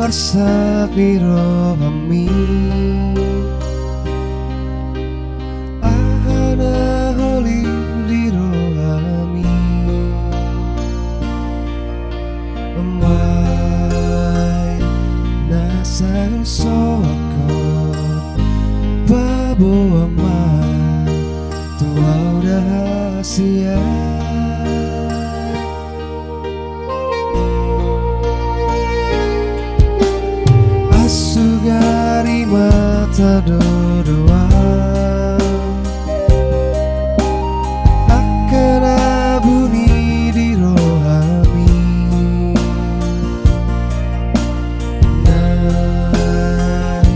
warsak niro ami ahana holi niro ami amai nasar soakon babo amai tuau rahasia asugari mata doa akan abuni di rohami naing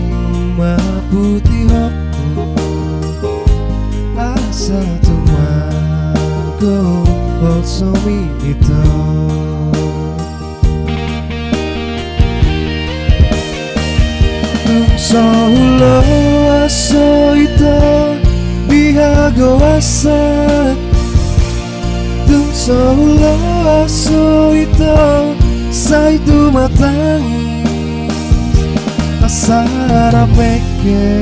maputi hokku asa tumago also mi ito Saulo aso ito bihago asa Tung saulo aso ito say tumatangis asara peke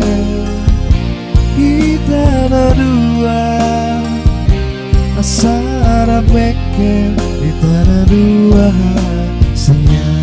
kita na dua asara peke kita na dua sayang.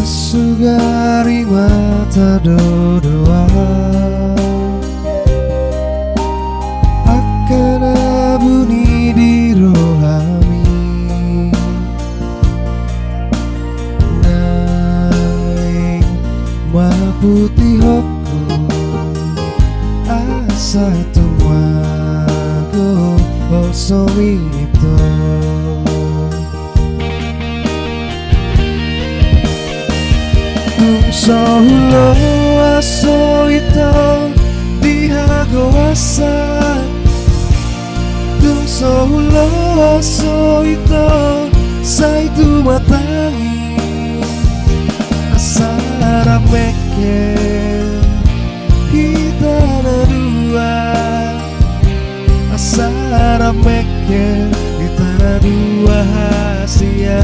Asugari mata doa akan abuni di rohami naing maputi hokku asa tumago also ito Saulo aso ito bihago asa Tung saulo aso ito say tumatangis asara peke kita na dua asara peke kita na dua hasia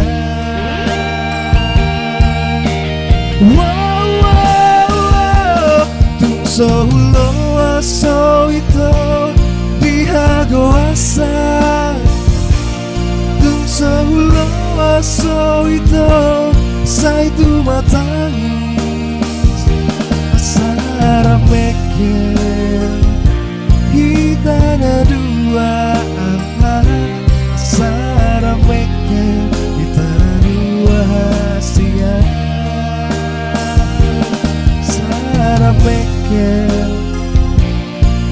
Saulo aso ito bihago asa Tung saulo aso ito say tumatangis asara peke kita na dua asara peke kita na dua hasia asara peke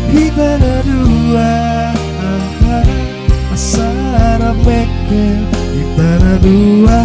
kita na dua asara peke kita na dua